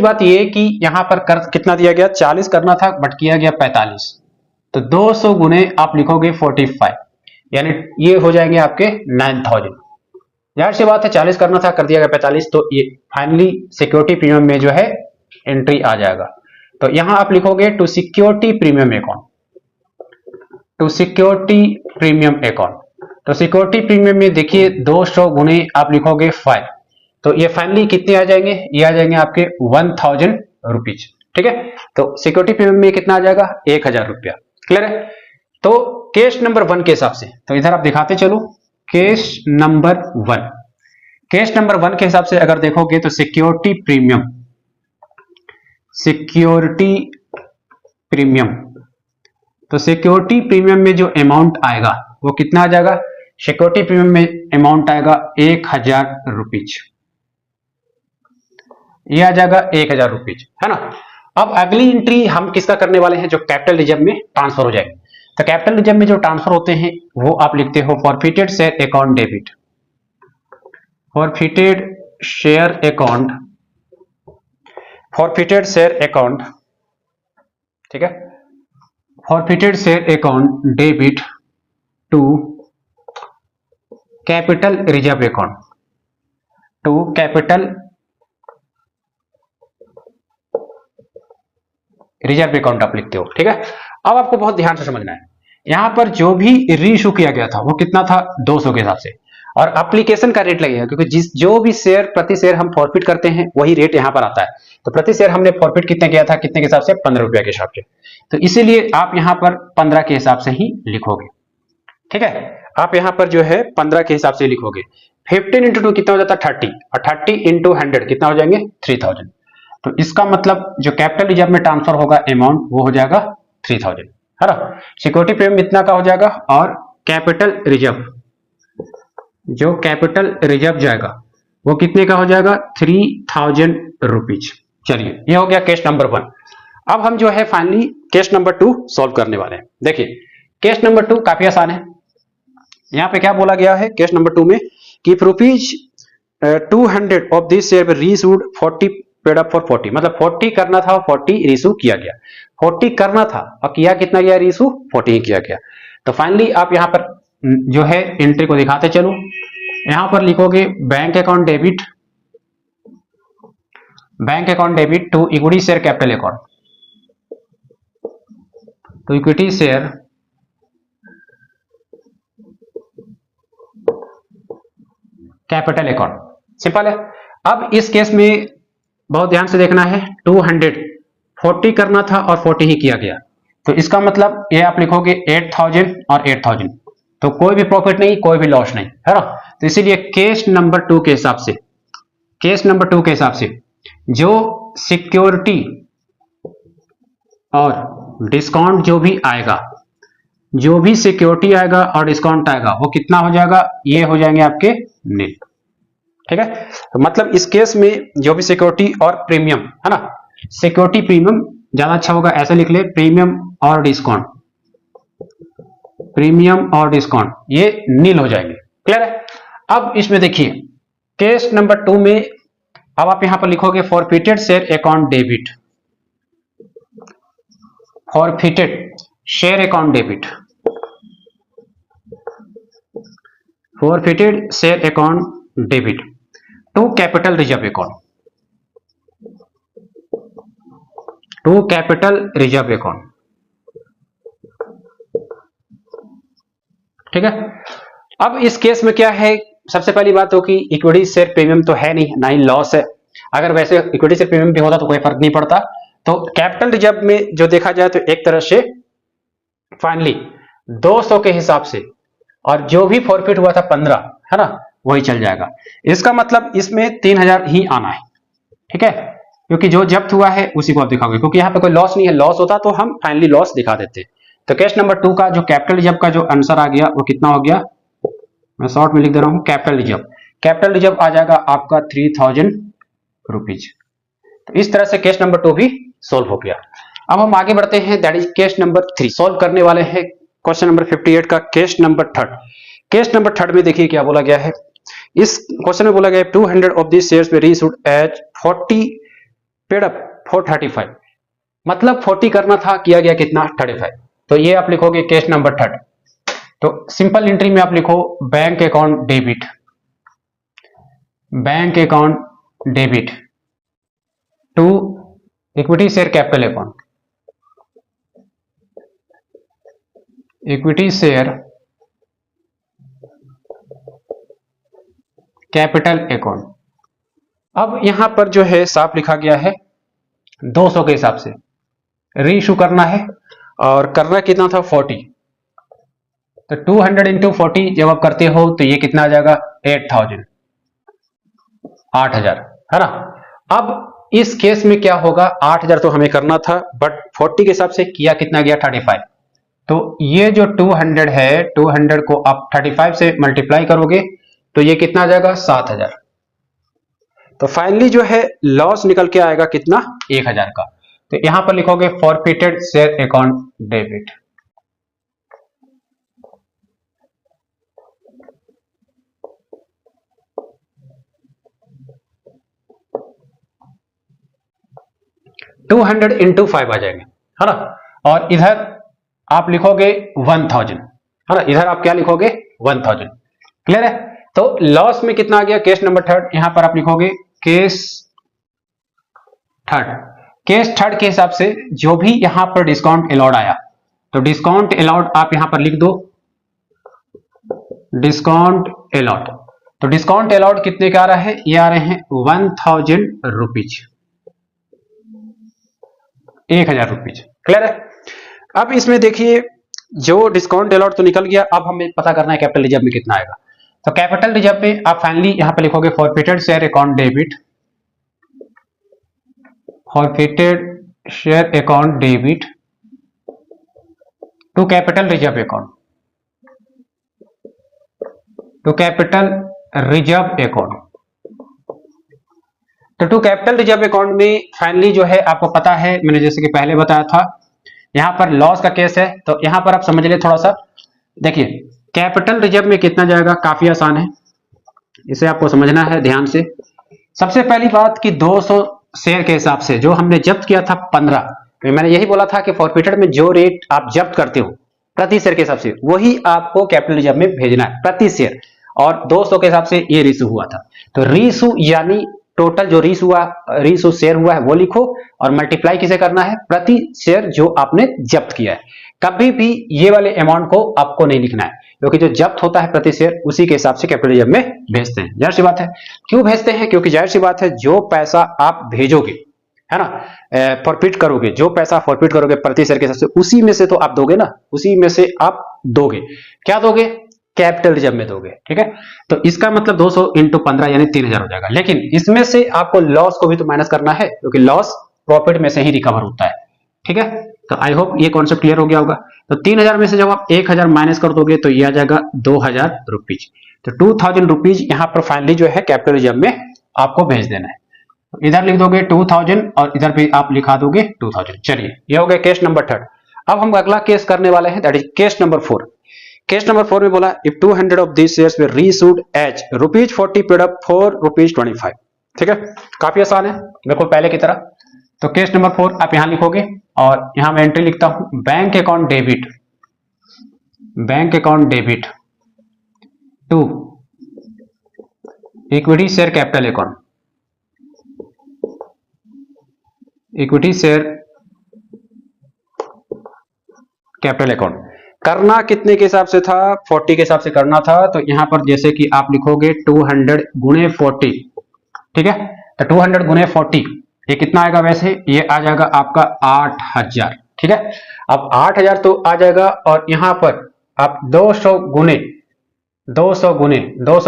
बात ये कि यहां पर कर कितना दिया गया, 40 करना था बट किया गया 45। तो 200 गुने आप लिखोगे 45, यानी ये हो जाएंगे आपके 9000। जाहिर सी बात है 40 करना था कर दिया गया 45, तो ये फाइनली सिक्योरिटी प्रीमियम में जो है एंट्री आ जाएगा। तो यहां आप लिखोगे to security premium account, to security premium account. तो सिक्योरिटी प्रीमियम में देखिए 200 गुने आप लिखोगे 5, तो ये फाइनली कितने आ जाएंगे, ये आ जाएंगे आपके 1000 रुपीज। ठीक है, तो सिक्योरिटी प्रीमियम में कितना आ जाएगा, 1000 रुपया। क्लियर है, तो केस नंबर 1 के हिसाब से, तो इधर आप दिखाते चलो केस नंबर 1। केस नंबर 1 के हिसाब से अगर देखोगे तो सिक्योरिटी प्रीमियम, तो सिक्योरिटी प्रीमियम में जो अमाउंट आएगा वो कितना आ जाएगा, सिक्योरिटी प्रीमियम में अमाउंट आएगा 1000 रुपीज, ये आ जाएगा 1000 रुपीज, है ना। अब अगली एंट्री हम किसका करने वाले हैं, जो कैपिटल रिजर्व में ट्रांसफर हो जाएंगे। तो कैपिटल रिजर्व में जो ट्रांसफर होते हैं वो आप लिखते हो forfeited share account debit, forfeited share account, ठीक है, forfeited share account debit to capital reserve account. To capital reserve account आप लिखते हो, ठीक है। अब आपको बहुत ध्यान से समझना है, यहां पर जो भी रीइशू किया गया था वो कितना था 200 के हिसाब से, और एप्लीकेशन का रेट लगेगा क्योंकि जो भी शेयर प्रति शेयर हम फॉरफिट करते हैं वही रेट यहां पर आता है। तो प्रति शेयर हमने फॉरफिट कितने किया था, कितने के हिसाब से, 15 रुपए के हिसाब से। तो इसीलिए आप यहां पर 15 के हिसाब से ही लिखोगे, ठीक है। आप यहां पर जो है 15 के हिसाब से लिखोगे। 15 इंटू 2 कितना हो जाता है 30, और 30 इंटू 100 कितना हो जाएंगे 3000। तो इसका मतलब जो कैपिटल रिजर्व में ट्रांसफर होगा अमाउंट वो हो जाएगा 3000, है ना। सिक्योरिटी प्रीमियम इतना का हो जाएगा, और कैपिटल रिजर्व, जो कैपिटल रिजर्व जाएगा वो कितने का हो जाएगा 3000 रुपीज। चलिए ये हो गया केस नंबर 1। अब हम जो है फाइनली केस नंबर 2 सॉल्व करने वाले हैं। देखिए केस नंबर 2 काफी आसान है। यहां पे क्या बोला गया है केस नंबर 2 में कि rupees 200 of this share reissued 40 paid up for 40, मतलब 40 करना था और 40 रीइशू किया गया। 40 करना था और किया कितना गया रीइशू 40 ही किया गया। तो फाइनली आप यहां पर जो है एंट्री को दिखाते चलो। यहां पर लिखोगे bank account debit to equity share capital account, तो equity share capital account, simple है। अब इस केस में बहुत ध्यान से देखना है, 200 40 करना था और 40 ही किया गया। तो इसका मतलब ये आप लिखोगे 8000 और 8000, तो कोई भी प्रॉफिट नहीं, कोई भी लॉस नहीं, है ना। तो इसीलिए केस नंबर 2 के हिसाब से जो सिक्योरिटी और डिस्काउंट जो भी आएगा, जो भी सिक्योरिटी आएगा और डिस्काउंट आएगा वो कितना हो जाएगा, ये हो जाएंगे आपके नील, ठीक है। तो मतलब इस केस में जो भी सिक्योरिटी और प्रीमियम है ना, सिक्योरिटी प्रीमियम ज्यादा अच्छा होगा, ऐसे लिख ले, प्रीमियम और डिस्काउंट ये नील हो जाएंगे, क्लियर है। अब इसमें देखिए केस नंबर 2 में अब आप यहां पर लिखोगे forfeited share account debit, forfeited share account debit to capital reserve account, ठीक है। अब इस केस में क्या है, सबसे पहली बात हो कि इक्विटी शेयर प्रीमियम तो है नहीं, ना ही लॉस है। अगर वैसे इक्विटी शेयर प्रीमियम भी होता तो कोई फर्क नहीं पड़ता। तो कैपिटल रिजर्व में जो देखा जाए तो एक तरह से फाइनली 200 के हिसाब से, और जो भी फॉरफिट हुआ था 15, है ना, वही चल जाएगा। इसका मतलब इसमें 3000 ही आना है, ठीक है, क्योंकि जो जब्त हुआ है उसी को आप दिखाओगे, क्योंकि यहाँ पे कोई लॉस नहीं है। लॉस होता तो हम फाइनली लॉस दिखा देते। तो केस नंबर 2 का जो कैपिटल रिजर्व का जो आंसर आ गया वो कितना हो गया, मैं शॉर्ट में लिख दे रहा हूं, कैपिटल रिजर्व आ जाएगा आपका 3000 रुपीज। तो इस तरह से केस नंबर 2 भी सोल्व हो गया। अब हम आगे बढ़ते हैं, that is case number 3 solve करने वाले हैं क्वेश्चन नंबर 58 का केस नंबर 3। केस नंबर 3 में देखिए क्या बोला गया है। इस क्वेश्चन में बोला गया 200 of this shares were reissued as 40 paid up for 35, मतलब 40 करना था, किया गया कितना 35। तो ये आप लिखोगे केस नंबर 3। तो सिंपल एंट्री में आप लिखो bank account debit to equity share capital account, equity share capital account. अब यहां पर जो है साफ लिखा गया है 200 के हिसाब से रीइशू करना है, और करना कितना था 40। तो 200 इंटू 40 जब आप करते हो तो ये कितना आ जाएगा 8000, है ना। अब इस केस में क्या होगा, 8000 तो हमें करना था, बट 40 के हिसाब से किया कितना गया 35। तो ये जो 200 है, 200 को आप 35 से मल्टीप्लाई करोगे तो ये कितना आ जाएगा 7000। तो फाइनली जो है लॉस निकल के आएगा कितना 1000 का। तो यहां पर लिखोगे forfeited share account debit. $200 into 5 आ जाएंगे, है ना। और इधर आप लिखोगे 1000, है ना, इधर आप क्या लिखोगे 1000, क्लियर है। तो लॉस में कितना आ गया, केस नंबर थर्ड, यहां पर आप लिखोगे केस थर्ड। केस थर्ड के हिसाब से जो भी यहां पर डिस्काउंट अलाउड आया, तो डिस्काउंट अलाउड आप यहां पर लिख दो, डिस्काउंट अलाउड। तो डिस्काउंट अलाउड कितने का आ रहा है, ये आ रहे हैं 1000 रुपीज, 1000 रुपीज। क्लियर है। अब इसमें देखिए जो डिस्काउंट अलाउड तो निकल गया, अब हमें पता करना है कैपिटल रिजर्व में कितना आएगा। तो कैपिटल रिजर्व में आप फाइनली यहां पे लिखोगे forfeited share account debit, forfeited share account debit to capital reserve account, to capital reserve account. तो टू कैपिटल रिजर्व अकाउंट में फाइनली जो है आपको पता है, मैंने जैसे कि पहले बताया था, यहां पर लॉस का केस है, तो यहां पर आप समझ ले थोड़ा सा। देखिए कैपिटल रिजर्व में कितना जाएगा, काफी आसान है, इसे आपको समझना है ध्यान से। सबसे पहली बात कि 200 शेयर के हिसाब से जो हमने जब्त किया था 15, मैंने यही बोला था कि फॉरफिटेड में जो रेट आप जब्त करते हो प्रति शेयर के हिसाब से, वही आपको कैपिटल रिजर्व में भेजना है प्रति शेयर। और 200 के हिसाब से ये रीइशू हुआ था, तो रीइशू यानी टोटल जो रीइशू शेयर हुआ है वो लिखो, और मल्टीप्लाई किसे करना है, प्रति शेयर जो आपने जब्त किया है। कभी भी ये वाले अमाउंट को आपको नहीं लिखना है, क्योंकि जो जब्त होता है प्रति शेयर उसी के हिसाब से कैपिटल रिजर्व में भेजते हैं। जाहिर सी बात है, क्यों भेजते हैं, क्योंकि जाहिर सी बात है जो पैसा आप भेजोगे, है ना, फॉरफिट करोगे, जो पैसा फॉरफिट करोगे प्रति शेयर के हिसाब से, उसी में से तो आप दोगे ना, उसी में से आप दोगे। क्या दोगे, कैपिटल रिजर्व में दोगे। ठीक है, तो इसका मतलब 200 इंटू 15 यानी 3000 हो जाएगा। लेकिन इसमें से आपको लॉस को भी तो माइनस करना है, क्योंकि लॉस प्रॉफिट में से ही रिकवर होता है। ठीक है, तो आई होप ये कॉन्सेप्ट क्लियर हो गया होगा। तो 3000 में से जब आप 1000 माइनस कर दोगे तो ये आ जाएगा 2000 रुपीज। तो 2000 रुपीज यहाँ पर फाइनली जो है कैपिटल रिजर्व में आपको भेज देना है। तो इधर लिख दोगे 2000 और इधर भी आप लिखा दोगे 2000। चलिए, ये हो गया केस नंबर थर्ड। अब हम अगला केस करने वाले हैं, that is case number 4। Case number 4 में बोला if 200 of these shares were reissued as ₹40 paid up for ₹25। ठीक है, काफी आसान है, बिल्कुल पहले की तरह। तो केस नंबर 4 आप यहां लिखोगे, और यहां मैं एंट्री लिखता हूं, bank account debit, bank account debit to equity share capital account, equity share capital account. करना कितने के हिसाब से था, 40 के हिसाब से करना था। तो यहां पर जैसे कि आप लिखोगे 200 गुणे 40। ठीक है, तो 200 गुणे 40 ये कितना आएगा, वैसे ये आ जाएगा आपका 8000। ठीक है, अब 8000 तो आ जाएगा, और यहां पर आप 200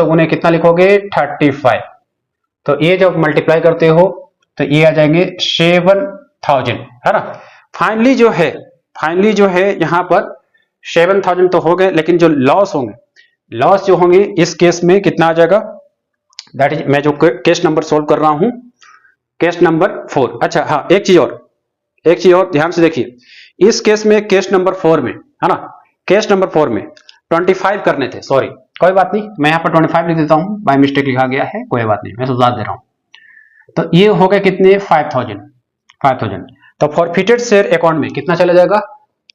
गुणे कितना लिखोगे, 35। तो ये जब मल्टीप्लाई करते हो तो ये आ जाएंगे 7000, है ना। फाइनली जो है यहां पर 7000 तो हो गए, लेकिन जो लॉस होंगे, लॉस जो होंगे इस केस में कितना आ जाएगा, दैट इज मैं जो केस नंबर सोल्व कर रहा हूं, केस नंबर 4। अच्छा हाँ, एक चीज और ध्यान से देखिए, इस केस में केस नंबर 4 में, है ना, केस नंबर 4 में 25 करने थे, सॉरी कोई बात नहीं, मैं यहां पर 25 लिख देता हूं, बाय मिस्टेक लिखा गया है, कोई बात नहीं, मैं सुधार दे रहा हूं। तो ये हो गए कितने, 5000। तो फॉरफिटेड शेयर अकाउंट में कितना चला जाएगा,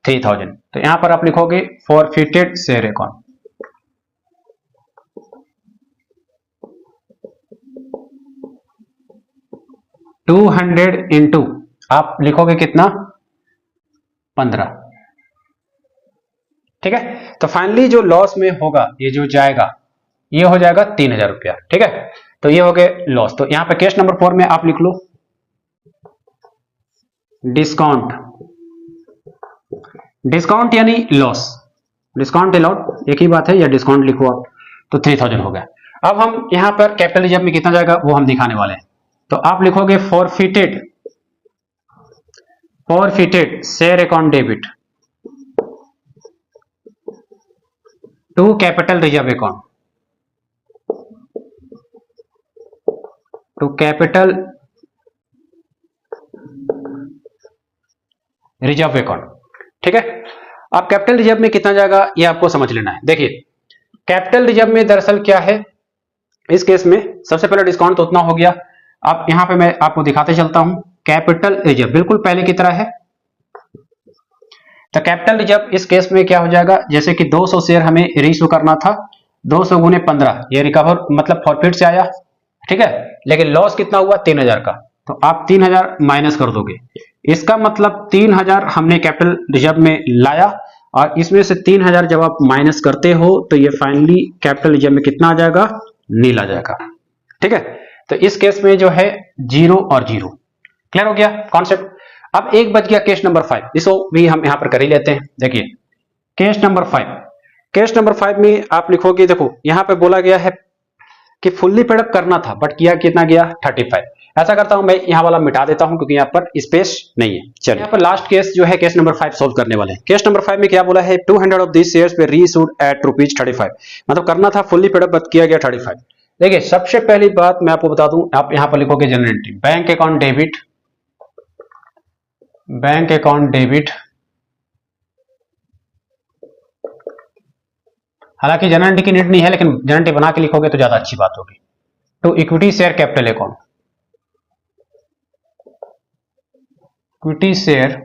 3000। तो यहां पर आप लिखोगे फॉरफिटेड शेयर अकाउंट, $200 इंटू आप लिखोगे कितना, 15। ठीक है, तो फाइनली जो लॉस में होगा, ये जो जाएगा ये हो जाएगा 3000 रुपया। ठीक है, तो ये हो गए लॉस। तो यहां पे केस नंबर 4 में आप लिख लो डिस्काउंट यानी लॉस, डिस्काउंट अलाउड एक ही बात है, या डिस्काउंट लिखो आप। तो 3000 हो गया। अब हम यहां पर कैपिटल रिजर्व में कितना जाएगा वो हम दिखाने वाले हैं। तो आप लिखोगे forfeited share account debit to capital reserve account, to capital reserve account. ठीक है, अब कैपिटल रिजर्व में कितना जाएगा ये आपको समझ लेना है। देखिए कैपिटल रिजर्व में दरअसल क्या है, इस केस में सबसे पहले डिस्काउंट तो उतना हो गया। अब यहां पे मैं आपको दिखाते चलता हूं, कैपिटल रिजर्व बिल्कुल पहले की तरह है। तो कैपिटल रिजर्व इस केस में क्या हो जाएगा, जैसे कि 200 शेयर हमें रीइश्यू करना था, 200 गुने 15, ये रिकवर मतलब फॉरफिट से आया, ठीक है। लेकिन लॉस कितना हुआ 3000 का, तो आप 3000 माइनस कर दोगे। इसका मतलब 3000 हमने कैपिटल रिजर्व में लाया और इसमें से 3000 जब आप माइनस करते हो तो ये फाइनली कैपिटल रिजर्व में कितना आ जाएगा, नील आ जाएगा, ठीक है। तो इस केस में जो है 0 और 0 क्लियर हो गया कॉन्सेप्ट। अब एक बच गया केस नंबर 5, इसको भी हम यहां पर कर ही लेते हैं। देखिए केस नंबर 5, केस नंबर 5 में आप लिखोगे, देखो यहां पे बोला गया है कि फुल्ली पेड अप करना था बट किया कितना गया 35। ऐसा करता हूं मैं यहाँ वाला मिटा देता हूं क्योंकि यहाँ पर स्पेस नहीं है। चलिए यहाँ पर लास्ट केस जो है केस नंबर 5 सोल्व करने वाले हैं। केस नंबर 5 में क्या बोला है, 200 ऑफ दिस शेयर्स पे रीइशूड एट ₹35, मतलब करना था फुल्ली पेड अप बट किया गया 35। देखिए सबसे पहली बात मैं आपको बता दूं, आप यहां पर लिखोगे general entry, bank account debit, bank account debit, हालांकि जनरल एंट्री की नीड नहीं है लेकिन जनरल एंट्री बना के लिखोगे तो ज्यादा अच्छी बात होगी। To equity share capital account, equity share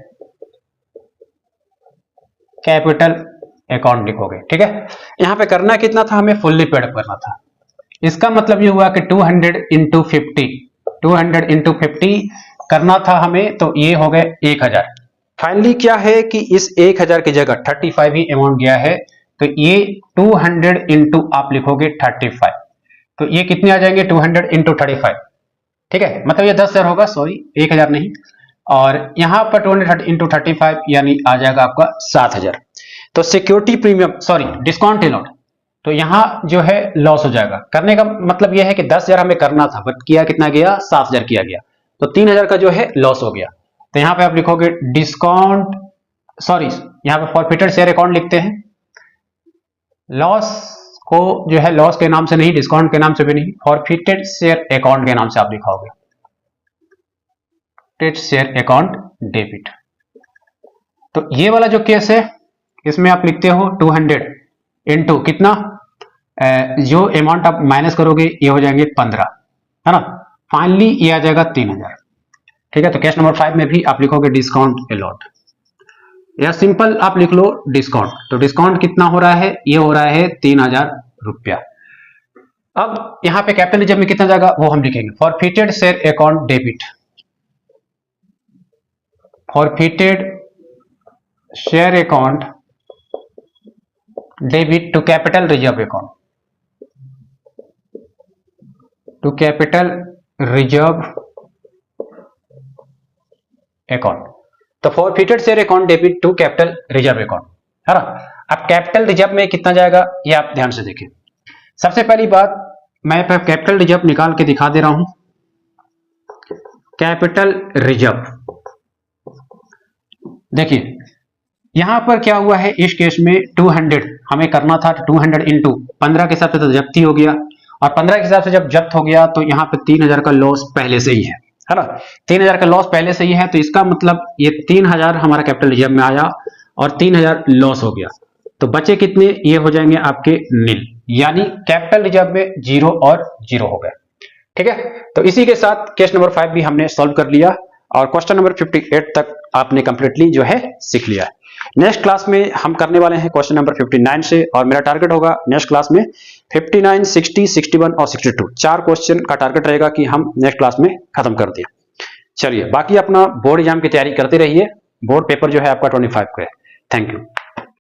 capital account लिखोगे, ठीक है। यहां पे करना कितना था, हमें फुल्ली पेड अप करना था। इसका मतलब ये हुआ कि 200 इंटू 50, 200 इंटू 50 करना था हमें, तो ये हो गए 1000। फाइनली क्या है कि इस 1000 की जगह 35 ही अमाउंट गया है, तो ये 200 इंटू आप लिखोगे 35, तो ये कितने आ जाएंगे 200 इंटू 35, ठीक है। मतलब ये 10,000 होगा, सॉरी 1000 नहीं, और यहां पर 200 इंटू 35 यानी आ जाएगा आपका 7000। तो security premium sorry discount allowed, तो यहां जो है लॉस हो जाएगा। करने का मतलब यह है कि 10,000 हमें करना था बट किया कितना गया 7000 किया गया, तो 3000 का जो है लॉस हो गया। तो यहां पे आप लिखोगे डिस्काउंट सॉरी, यहां पे फॉरफिटेड शेयर अकाउंट लिखते हैं। लॉस को जो है लॉस के नाम से नहीं, डिस्काउंट के नाम से भी नहीं, फॉरफिटेड शेयर अकाउंट के नाम से आप लिखाओगे, शेयर अकाउंट डेबिट। तो ये वाला जो केस है इसमें आप लिखते हो 200 इंटू कितना, जो अमाउंट आप माइनस करोगे ये हो जाएंगे 15, है ना। फाइनली ये आ जाएगा 3000, ठीक है। तो केस नंबर 5 में भी आप लिखोगे डिस्काउंट अलाउड, या सिंपल आप लिख लो डिस्काउंट। तो डिस्काउंट कितना हो रहा है, ये हो रहा है 3000 रुपया। अब यहां पे कैपिटल रिजर्व में कितना जाएगा वो हम लिखेंगे, forfeited share account debit, forfeited share account debit to capital reserve account, to capital reserve account. तो forfeited share account debit to capital reserve account, है ना। अब कैपिटल रिजर्व में कितना जाएगा ये आप ध्यान से देखें। सबसे पहली बात मैं कैपिटल रिजर्व निकाल के दिखा दे रहा हूं। कैपिटल रिजर्व देखिए यहां पर क्या हुआ है, इस केस में 200 हमें करना था, 200 इंटू 15 के हिसाब से तो जब्ती हो गया, और 15 के हिसाब से जब जब्त हो गया तो यहाँ पे 3000 का लॉस पहले से ही है ना। 3000 का लॉस पहले से ही है, तो इसका मतलब ये 3000 हमारा कैपिटल रिजर्व में आया और 3000 लॉस हो गया, तो बचे कितने, ये हो जाएंगे आपके नील, यानी कैपिटल रिजर्व में 0 और 0 हो गए, ठीक है। तो इसी के साथ केस नंबर 5 भी हमने सॉल्व कर लिया और क्वेश्चन नंबर 58 तक आपने कंप्लीटली जो है सीख लिया है। नेक्स्ट क्लास में हम करने वाले हैं क्वेश्चन नंबर 59 से, और मेरा टारगेट होगा नेक्स्ट क्लास में 59, 60, 61 और 62 4 क्वेश्चन का टारगेट रहेगा कि हम नेक्स्ट क्लास में खत्म कर दें। चलिए बाकी अपना बोर्ड एग्जाम की तैयारी करते रहिए, बोर्ड पेपर जो है आपका 25 को है। Thank you.